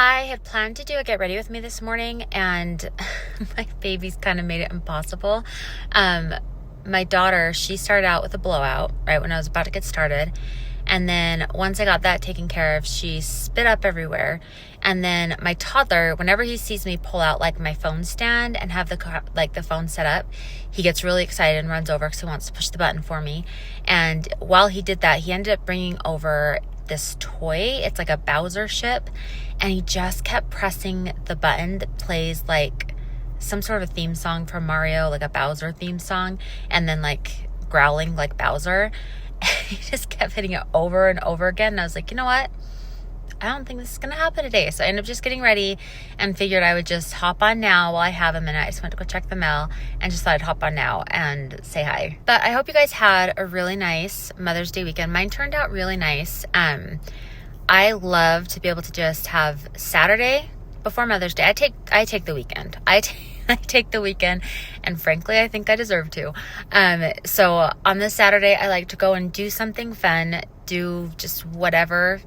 I had planned to do a get ready with me this morning, and my baby's kind of made it impossible. My daughter, she started out with a blowout right when I was about to get started. And then once I got that taken care of, she spit up everywhere. And then my toddler, whenever he sees me pull out like my phone stand and have the phone set up, he gets really excited and runs over because he wants to push the button for me. And while he did that, he ended up bringing over this toy. It's like a Bowser ship, and he just kept pressing the button that plays like some sort of theme song from Mario, like a Bowser theme song, and then like growling like Bowser. He just kept hitting it over and over again. And I was like, you know what? I don't think this is going to happen today. So I ended up just getting ready and figured I would just hop on now while I have a minute. I just went to go check the mail and just thought I'd hop on now and say hi. But I hope you guys had a really nice Mother's Day weekend. Mine turned out really nice. I love to be able to just have Saturday before Mother's Day. I take the weekend. I take the weekend, and frankly, I think I deserve to. So on this Saturday, I like to go and do something fun, do just whatever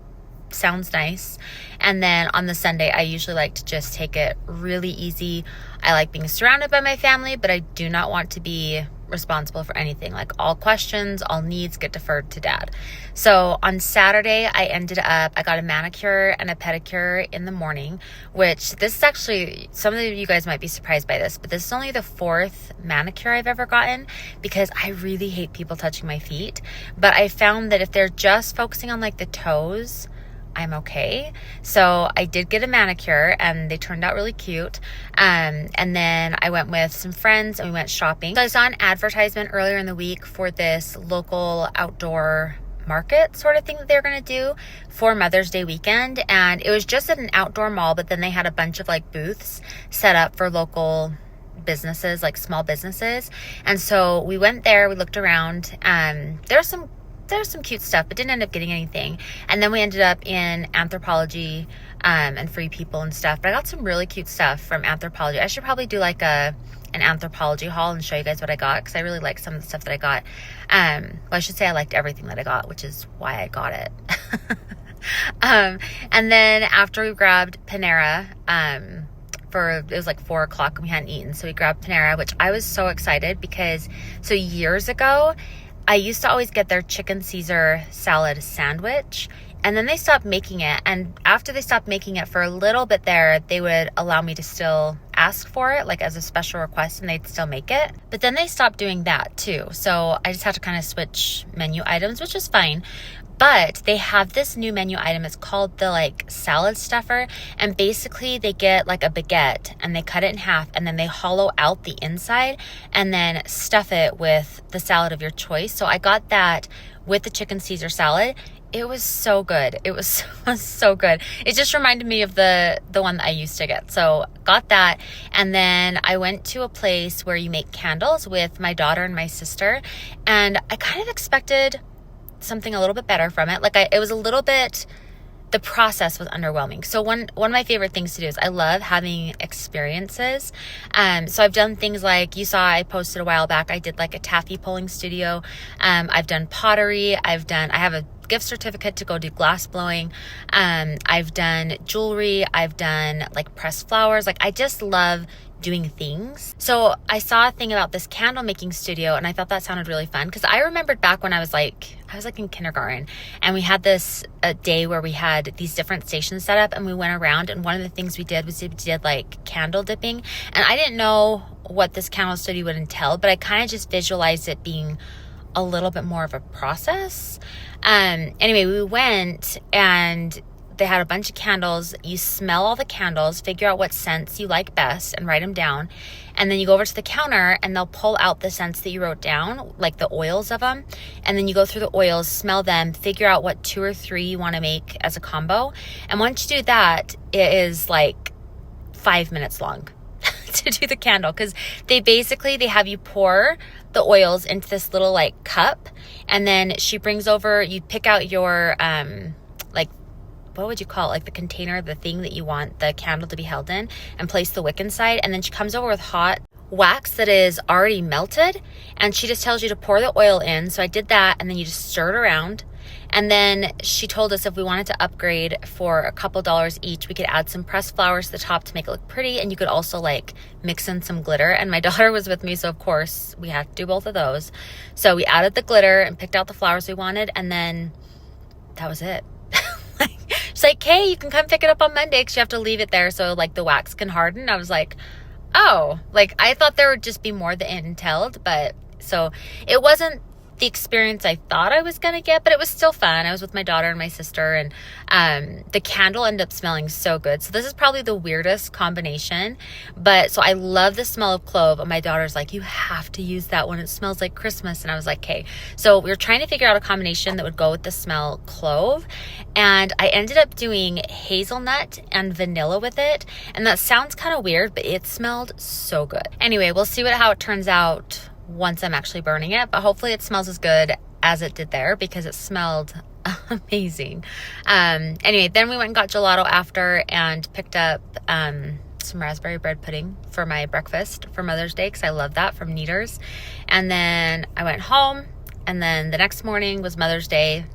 sounds nice. And then on the Sunday, I usually like to just take it really easy. I like being surrounded by my family, but I do not want to be responsible for anything. Like all questions, all needs get deferred to Dad. So on Saturday, I got a manicure and a pedicure in the morning, which this is actually, some of you guys might be surprised by this, but this is only the 4th manicure I've ever gotten because I really hate people touching my feet. But I found that if they're just focusing on like the toes, I'm okay. So I did get a manicure and they turned out really cute. And then I went with some friends and we went shopping. So I saw an advertisement earlier in the week for this local outdoor market sort of thing that they were going to do for Mother's Day weekend. And it was just at an outdoor mall, but then they had a bunch of like booths set up for local businesses, like small businesses. And so we went there, we looked around, there's some cute stuff, but didn't end up getting anything. And then we ended up in Anthropologie and Free People and stuff. But I got some really cute stuff from Anthropologie. I should probably do like an Anthropologie haul and show you guys what I got, because I really like some of the stuff that I got. Well, I should say I liked everything that I got, which is why I got it. And then after we grabbed Panera, it was like 4 o'clock and we hadn't eaten. So we grabbed Panera, which I was so excited because, so years ago, I used to always get their chicken Caesar salad sandwich, and then they stopped making it. And after they stopped making it for a little bit there, they would allow me to still ask for it, like as a special request, and they'd still make it. But then they stopped doing that too. So I just had to kind of switch menu items, which is fine. But they have this new menu item. It's called the like salad stuffer. And basically they get like a baguette and they cut it in half and then they hollow out the inside and then stuff it with the salad of your choice. So I got that with the chicken Caesar salad. It was so good. It was so good. It just reminded me of the one that I used to get. So got that. And then I went to a place where you make candles with my daughter and my sister. And I kind of expected something a little bit better from it. It was a little bit, the process was underwhelming. So one of my favorite things to do is I love having experiences. So I've done things like, you saw I posted a while back, I did like a taffy pulling studio. I've done pottery. I have a gift certificate to go do glass blowing. I've done jewelry. I've done like pressed flowers. Like I just love doing things. So I saw a thing about this candle making studio and I thought that sounded really fun because I remembered back when I was like in kindergarten, and we had this day where we had these different stations set up and we went around, and one of the things we did was we did like candle dipping, and I didn't know what this candle studio would entail, but I kind of just visualized it being a little bit more of a process. Anyway, we went and they had a bunch of candles. You smell all the candles, figure out what scents you like best and write them down. And then you go over to the counter and they'll pull out the scents that you wrote down, like the oils of them. And then you go through the oils, smell them, figure out what 2 or 3 you want to make as a combo. And once you do that, it is like 5 minutes long to do the candle, because they have you pour the oils into this little like cup, and then she brings over, you pick out your what would you call it? Like the container, the thing that you want the candle to be held in, and place the wick inside. And then she comes over with hot wax that is already melted, and she just tells you to pour the oil in. So I did that, and then you just stir it around, And then she told us if we wanted to upgrade for a couple dollars each, we could add some pressed flowers to the top to make it look pretty. And you could also like mix in some glitter. And my daughter was with me, so of course we had to do both of those. So we added the glitter and picked out the flowers we wanted. And then that was it. She's like, hey, you can come pick it up on Monday because you have to leave it there so like the wax can harden. I was like, oh, like I thought there would just be more that it entailed, but so it wasn't the experience I thought I was going to get, but it was still fun. I was with my daughter and my sister, and the candle ended up smelling so good. So this is probably the weirdest combination, but so I love the smell of clove. And my daughter's like, you have to use that one. It smells like Christmas. And I was like, okay. So we were trying to figure out a combination that would go with the smell clove. And I ended up doing hazelnut and vanilla with it. And that sounds kind of weird, but it smelled so good. Anyway, we'll see how it turns out once I'm actually burning it, but hopefully it smells as good as it did there because it smelled amazing. Anyway, then we went and got gelato after and picked up some raspberry bread pudding for my breakfast for Mother's Day because I love that from Kneaders. And then I went home, and then the next morning was Mother's Day.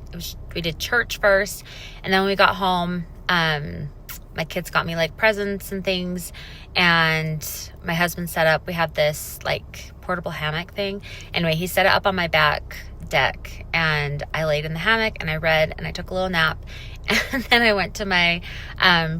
We did church first, and then when we got home, my kids got me like presents and things, and my husband set up, we have this like portable hammock thing. Anyway, he set it up on my back deck, and I laid in the hammock and I read and I took a little nap. And then I went to my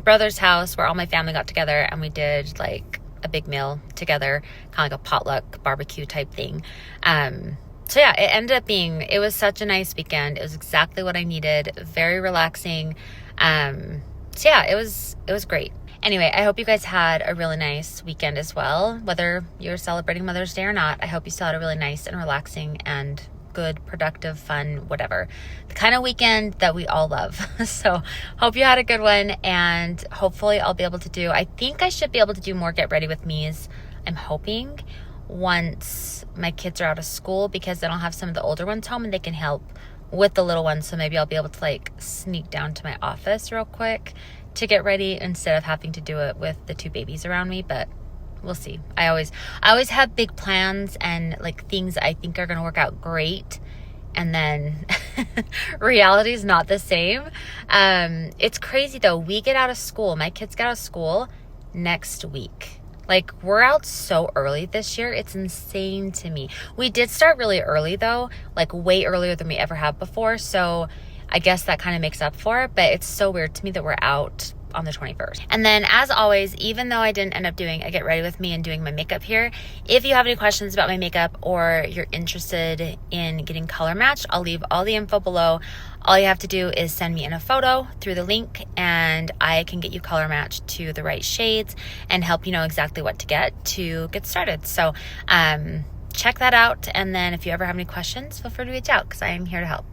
brother's house where all my family got together, and we did like a big meal together, kind of like a potluck barbecue type thing. So yeah, it ended up it was such a nice weekend. It was exactly what I needed. Very relaxing. So yeah, it was great. Anyway, I hope you guys had a really nice weekend as well. Whether you're celebrating Mother's Day or not, I hope you still had a really nice and relaxing and good, productive, fun, whatever. The kind of weekend that we all love. So hope you had a good one, and hopefully I'll be able to I think I should be able to do more get ready with me's, I'm hoping, once my kids are out of school, because then I'll have some of the older ones home and they can help with the little ones. So maybe I'll be able to like sneak down to my office real quick to get ready instead of having to do it with the two babies around me, but we'll see. I always have big plans and like things I think are going to work out great, and then reality is not the same. It's crazy though. We get out of school. My kids get out of school next week. Like, we're out so early this year. It's insane to me. We did start really early though, like way earlier than we ever have before. So I guess that kind of makes up for it, but it's so weird to me that we're out on the 21st. And then as always, even though I didn't end up doing a get ready with me and doing my makeup here, if you have any questions about my makeup or you're interested in getting color matched, I'll leave all the info below. All you have to do is send me in a photo through the link, and I can get you color matched to the right shades and help you know exactly what to get started. So check that out. And then if you ever have any questions, feel free to reach out because I am here to help.